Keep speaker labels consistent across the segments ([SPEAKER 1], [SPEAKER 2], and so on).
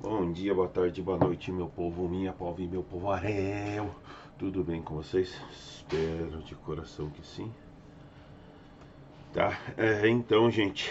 [SPEAKER 1] Bom dia, boa tarde, boa noite, meu povo, minha povo e meu povoarel. Tudo bem com vocês? Espero de coração que sim. Tá, então, gente,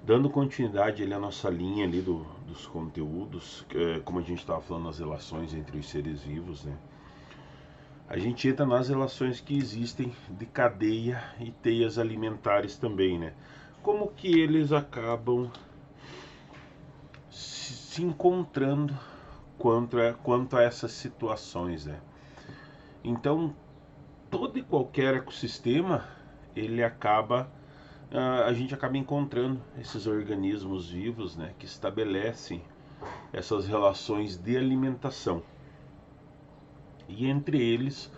[SPEAKER 1] dando continuidade ali à nossa linha ali dos conteúdos, como a gente estava falando nas relações entre os seres vivos, né? A gente entra nas relações que existem de cadeia e teias alimentares também, né? Como que eles acabam se encontrando quanto a essas situações, né? Então, todo e qualquer ecossistema, ele acaba, a gente acaba encontrando esses organismos vivos, né, que estabelecem essas relações de alimentação. E entre eles,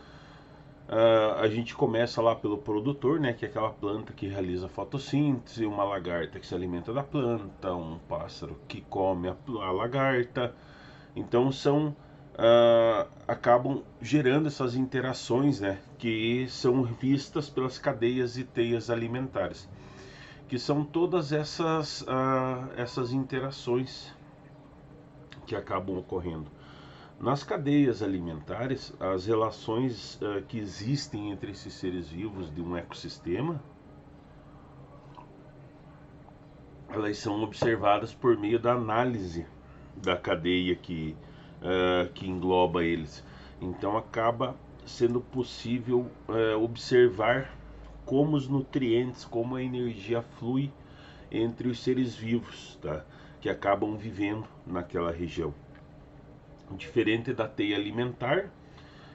[SPEAKER 1] a gente começa lá pelo produtor, né, que é aquela planta que realiza fotossíntese, uma lagarta que se alimenta da planta, um pássaro que come a lagarta. Então acabam gerando essas interações, né, que são vistas pelas cadeias e teias alimentares, que são todas essas interações que acabam ocorrendo. Nas cadeias alimentares, as relações que existem entre esses seres vivos de um ecossistema, elas são observadas por meio da análise da cadeia que engloba eles. Então acaba sendo possível observar como os nutrientes, como a energia flui entre os seres vivos, tá? Que acabam vivendo naquela região. Diferente da teia alimentar,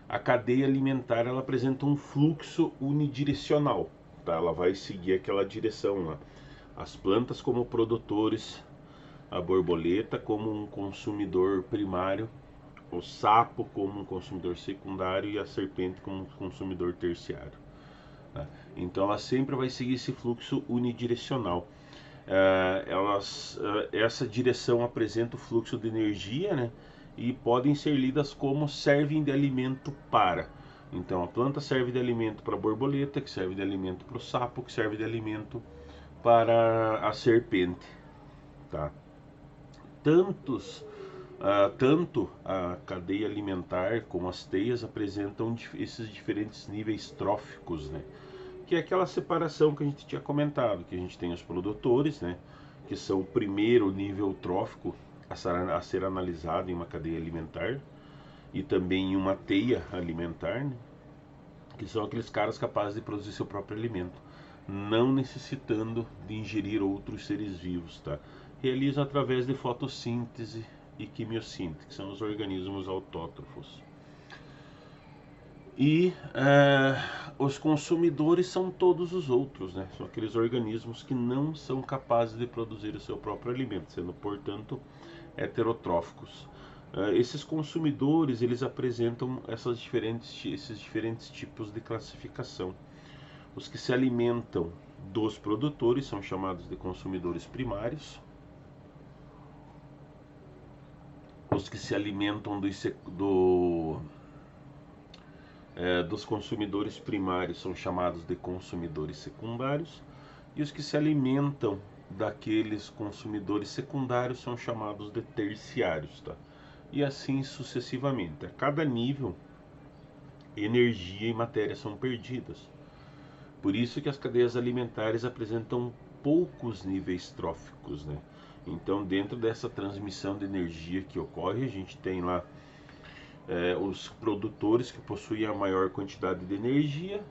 [SPEAKER 1] a cadeia alimentar ela apresenta um fluxo unidirecional, tá? Ela vai seguir aquela direção lá. As plantas como produtores, a borboleta como um consumidor primário, o sapo como um consumidor secundário e a serpente como um consumidor terciário. Tá? Então ela sempre vai seguir esse fluxo unidirecional. Essa direção apresenta o fluxo de energia, né? E podem ser lidas como servem de alimento para. Então a planta serve de alimento para a borboleta, que serve de alimento para o sapo, que serve de alimento para a serpente. Tá? Tanto a cadeia alimentar como as teias apresentam esses diferentes níveis tróficos, né? Que é aquela separação que a gente tinha comentado, que a gente tem os produtores, né? Que são o primeiro nível trófico a ser analisado em uma cadeia alimentar e também em uma teia alimentar, né? Que são aqueles caras capazes de produzir seu próprio alimento, não necessitando de ingerir outros seres vivos, tá? Realizam através de fotossíntese e quimiossíntese, que são os organismos autótrofos. E os consumidores são todos os outros, né? São aqueles organismos que não são capazes de produzir o seu próprio alimento, sendo, portanto, heterotróficos. Esses consumidores, eles apresentam esses diferentes tipos de classificação. Os que se alimentam dos produtores são chamados de consumidores primários. Os que se alimentam dos consumidores primários são chamados de consumidores secundários. E os que se alimentam daqueles consumidores secundários são chamados de terciários, tá? E assim sucessivamente. A cada nível, energia e matéria são perdidas. Por isso que as cadeias alimentares apresentam poucos níveis tróficos, né? Então, dentro dessa transmissão de energia que ocorre, a gente tem lá os produtores que possuem a maior quantidade de energia,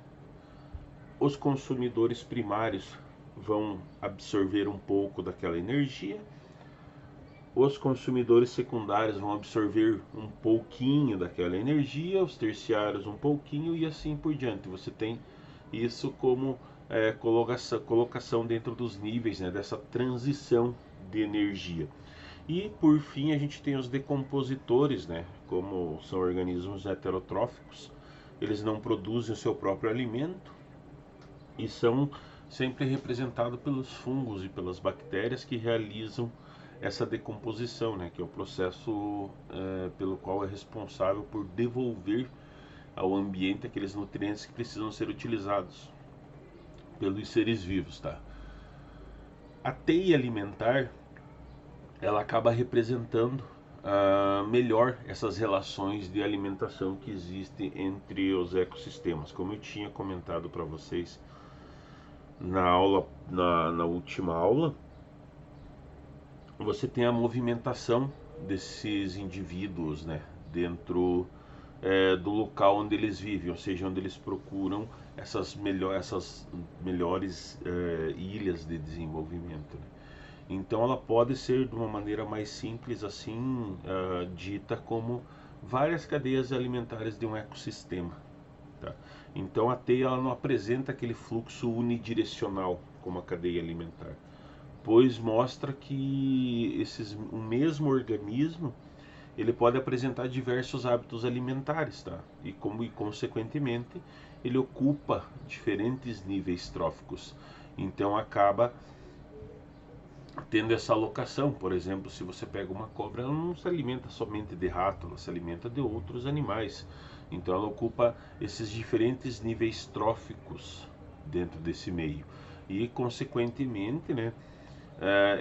[SPEAKER 1] os consumidores primários vão absorver um pouco daquela energia, os consumidores secundários vão absorver um pouquinho daquela energia, os terciários um pouquinho e assim por diante. Você tem isso como colocação dentro dos níveis, né, dessa transição de energia. E por fim a gente tem os decompositores, né, como são organismos heterotróficos, eles não produzem o seu próprio alimento e são sempre representados pelos fungos e pelas bactérias que realizam essa decomposição, né, que é o processo pelo qual é responsável por devolver ao ambiente aqueles nutrientes que precisam ser utilizados pelos seres vivos, tá? A teia alimentar ela acaba representando melhor essas relações de alimentação que existem entre os ecossistemas. Como eu tinha comentado para vocês na aula, na última aula, você tem a movimentação desses indivíduos, né, dentro do local onde eles vivem, ou seja, onde eles procuram essas melhores ilhas de desenvolvimento, né? Então ela pode ser de uma maneira mais simples assim, dita como várias cadeias alimentares de um ecossistema, tá? Então a teia ela não apresenta aquele fluxo unidirecional como a cadeia alimentar, pois mostra que o mesmo organismo ele pode apresentar diversos hábitos alimentares, tá? E consequentemente ele ocupa diferentes níveis tróficos. Então acaba tendo essa alocação. Por exemplo, se você pega uma cobra, ela não se alimenta somente de rato, ela se alimenta de outros animais. Então ela ocupa esses diferentes níveis tróficos dentro desse meio. E consequentemente, né,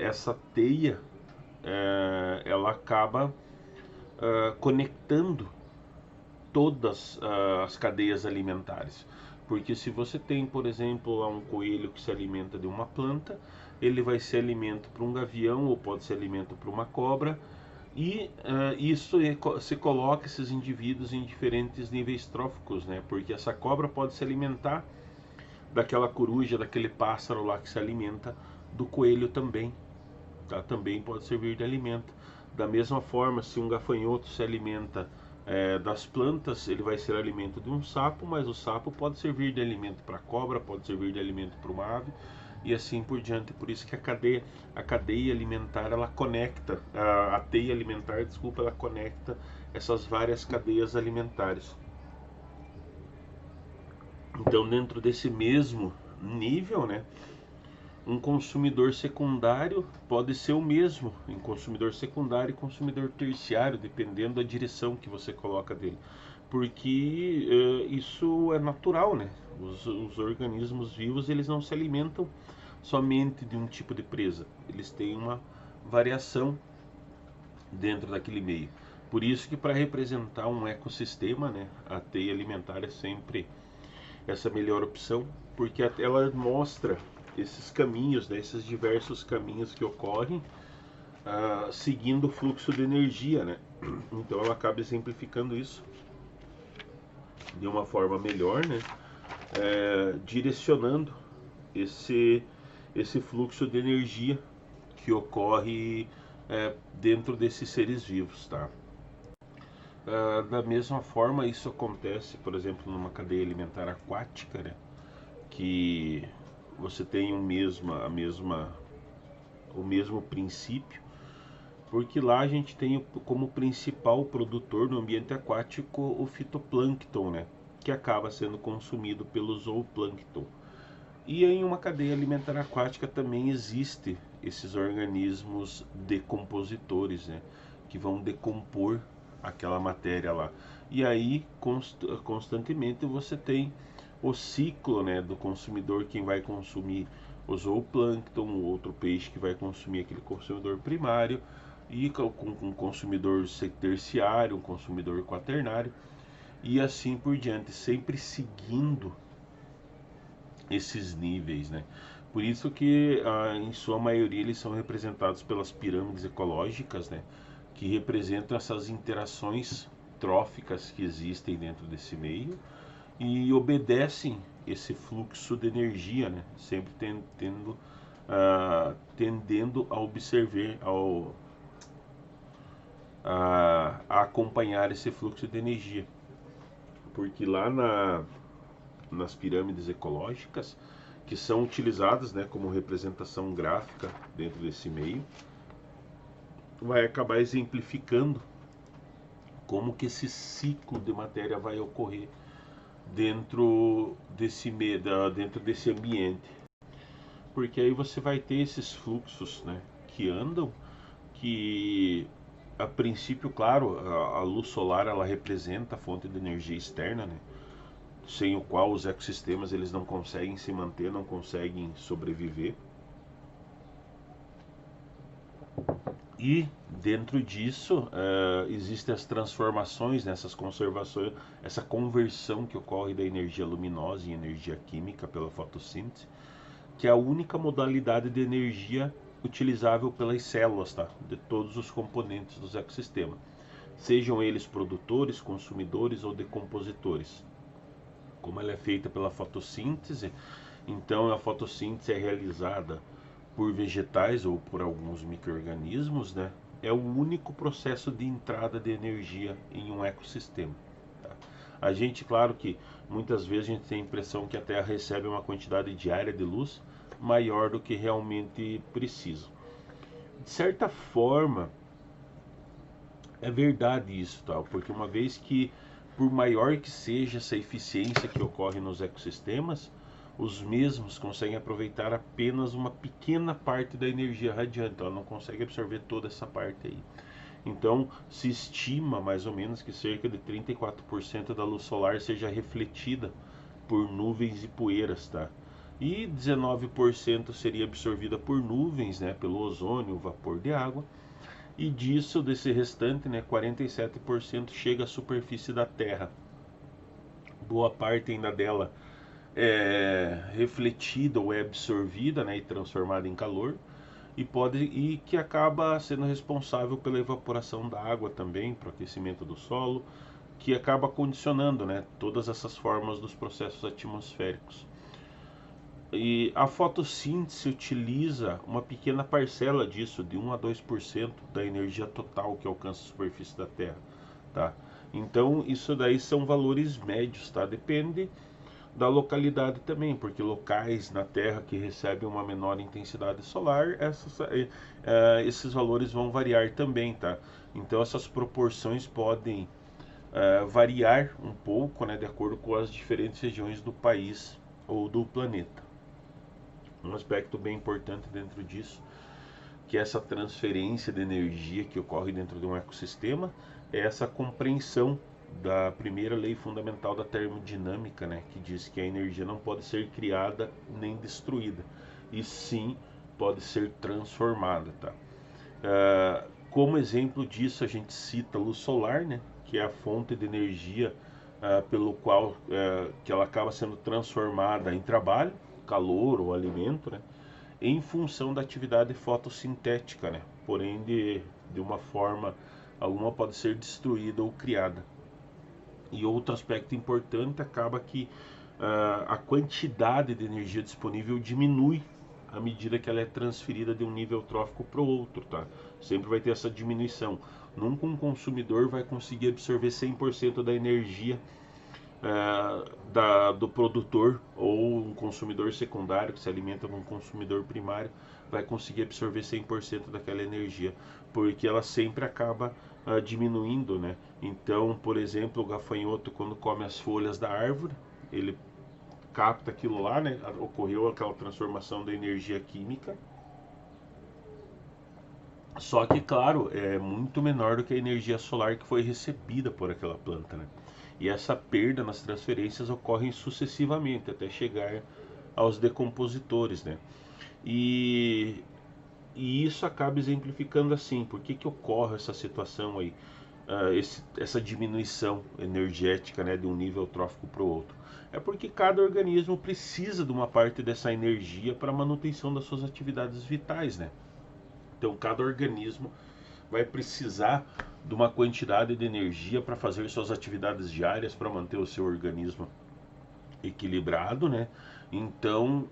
[SPEAKER 1] essa teia ela acaba conectando todas as cadeias alimentares. Porque se você tem, por exemplo, um coelho que se alimenta de uma planta, ele vai ser alimento para um gavião ou pode ser alimento para uma cobra. E isso se coloca esses indivíduos em diferentes níveis tróficos, né? Porque essa cobra pode se alimentar daquela coruja, daquele pássaro lá que se alimenta do coelho também, tá? Também pode servir de alimento. Da mesma forma, se um gafanhoto se alimenta das plantas, ele vai ser alimento de um sapo, mas o sapo pode servir de alimento para a cobra, pode servir de alimento para uma ave e assim por diante. Por isso que a cadeia alimentar, ela conecta, a teia alimentar, desculpa, ela conecta essas várias cadeias alimentares. Então, dentro desse mesmo nível, né, um consumidor secundário pode ser o mesmo em consumidor secundário e consumidor terciário, dependendo da direção que você coloca dele. Porque isso é natural, né? Os organismos vivos, eles não se alimentam somente de um tipo de presa. Eles têm uma variação dentro daquele meio. Por isso que para representar um ecossistema, né, a teia alimentar é sempre essa melhor opção, porque ela mostra esses caminhos, né, esses diversos caminhos que ocorrem seguindo o fluxo de energia, né? Então ela acaba exemplificando isso de uma forma melhor, né? Direcionando esse, esse fluxo de energia que ocorre dentro desses seres vivos, tá? Da mesma forma, isso acontece, por exemplo, numa cadeia alimentar aquática, né? Que você tem o mesmo princípio, porque lá a gente tem como principal produtor no ambiente aquático o fitoplâncton, né? Que acaba sendo consumido pelo zooplâncton. E em uma cadeia alimentar aquática também existe esses organismos decompositores, né? Que vão decompor aquela matéria lá. E aí constantemente você tem o ciclo, né, do consumidor, quem vai consumir o zooplâncton, o outro peixe que vai consumir aquele consumidor primário, e com um consumidor terciário, um consumidor quaternário, e assim por diante, sempre seguindo esses níveis, né? Por isso que, em sua maioria, eles são representados pelas pirâmides ecológicas, né? Que representam essas interações tróficas que existem dentro desse meio e obedecem esse fluxo de energia, né? Sempre tendendo a observar, a acompanhar esse fluxo de energia. Porque lá nas pirâmides ecológicas, que são utilizadas, né, como representação gráfica dentro desse meio, vai acabar exemplificando como que esse ciclo de matéria vai ocorrer dentro desse ambiente. Porque aí você vai ter esses fluxos, né, que andam, que a princípio, claro, a luz solar ela representa a fonte de energia externa, né, sem o qual os ecossistemas eles não conseguem se manter, não conseguem sobreviver. E dentro disso existem as transformações, nessas conservações, essa conversão que ocorre da energia luminosa em energia química pela fotossíntese, que é a única modalidade de energia utilizável pelas células, tá? De todos os componentes dos ecossistemas, sejam eles produtores, consumidores ou decompositores. Como ela é feita pela fotossíntese, então a fotossíntese é realizada por vegetais ou por alguns micro-organismos, né? É o único processo de entrada de energia em um ecossistema. Tá? A gente, claro que muitas vezes a gente tem a impressão que a Terra recebe uma quantidade diária de luz maior do que realmente precisa. De certa forma, é verdade isso, tá? Porque uma vez que, por maior que seja essa eficiência que ocorre nos ecossistemas, os mesmos conseguem aproveitar apenas uma pequena parte da energia radiante, ela não consegue absorver toda essa parte aí. Então, se estima mais ou menos que cerca de 34% da luz solar seja refletida por nuvens e poeiras, tá? E 19% seria absorvida por nuvens, né, pelo ozônio, o vapor de água, e disso, desse restante, né, 47% chega à superfície da Terra. Boa parte ainda dela é refletida ou é absorvida, né, e transformada em calor, e que acaba sendo responsável pela evaporação da água também, para o aquecimento do solo, que acaba condicionando, né, todas essas formas dos processos atmosféricos. E a fotossíntese utiliza uma pequena parcela disso, de 1 a 2% da energia total que alcança a superfície da Terra, tá? Então, isso daí são valores médios, tá? Depende da localidade também, porque locais na Terra que recebem uma menor intensidade solar, esses valores vão variar também, tá? Então, essas proporções podem variar um pouco, né, de acordo com as diferentes regiões do país ou do planeta. Um aspecto bem importante dentro disso, que é essa transferência de energia que ocorre dentro de um ecossistema, é essa compreensão da primeira lei fundamental da termodinâmica, né, que diz que a energia não pode ser criada nem destruída, e sim pode ser transformada, tá? Como exemplo disso, a gente cita a luz solar, né, que é a fonte de energia pelo qual que ela acaba sendo transformada em trabalho, calor ou alimento, né, em função da atividade fotossintética, né, porém de uma forma alguma pode ser destruída ou criada. E outro aspecto importante acaba que a quantidade de energia disponível diminui à medida que ela é transferida de um nível trófico para o outro, tá? Sempre vai ter essa diminuição. Nunca um consumidor vai conseguir absorver 100% da energia do produtor, ou um consumidor secundário que se alimenta com um consumidor primário vai conseguir absorver 100% daquela energia, porque ela sempre acaba diminuindo, né? Então, por exemplo, o gafanhoto, quando come as folhas da árvore, ele capta aquilo lá, né? Ocorreu aquela transformação da energia química, só que, claro, é muito menor do que a energia solar que foi recebida por aquela planta, né? E essa perda nas transferências ocorre sucessivamente até chegar aos decompositores, né? E, e isso acaba exemplificando assim, por que que ocorre essa situação aí, essa diminuição energética, né, de um nível trófico para o outro? É porque cada organismo precisa de uma parte dessa energia para a manutenção das suas atividades vitais, né? Então, cada organismo vai precisar de uma quantidade de energia para fazer suas atividades diárias, para manter o seu organismo equilibrado, né? Então,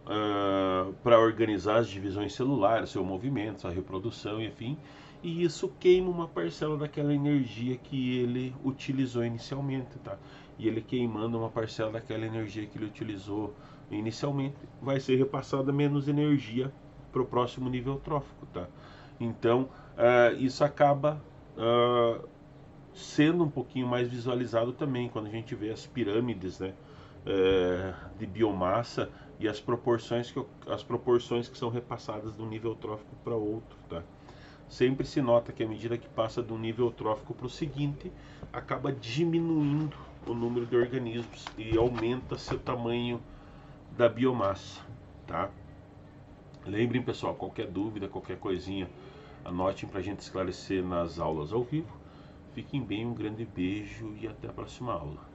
[SPEAKER 1] para organizar as divisões celulares, seu movimento, sua reprodução, enfim, e isso queima uma parcela daquela energia que ele utilizou inicialmente, tá? E ele queimando uma parcela daquela energia que ele utilizou inicialmente, vai ser repassada menos energia para o próximo nível trófico, tá? Então, isso acaba sendo um pouquinho mais visualizado também quando a gente vê as pirâmides, né, de biomassa e as proporções que são repassadas de um nível trófico para outro, tá? Sempre se nota que à medida que passa de um nível trófico para o seguinte, acaba diminuindo o número de organismos e aumenta-se o tamanho da biomassa, tá? Lembrem, pessoal, qualquer dúvida, qualquer coisinha, Anotem para a gente esclarecer nas aulas ao vivo. Fiquem bem, um grande beijo e até a próxima aula.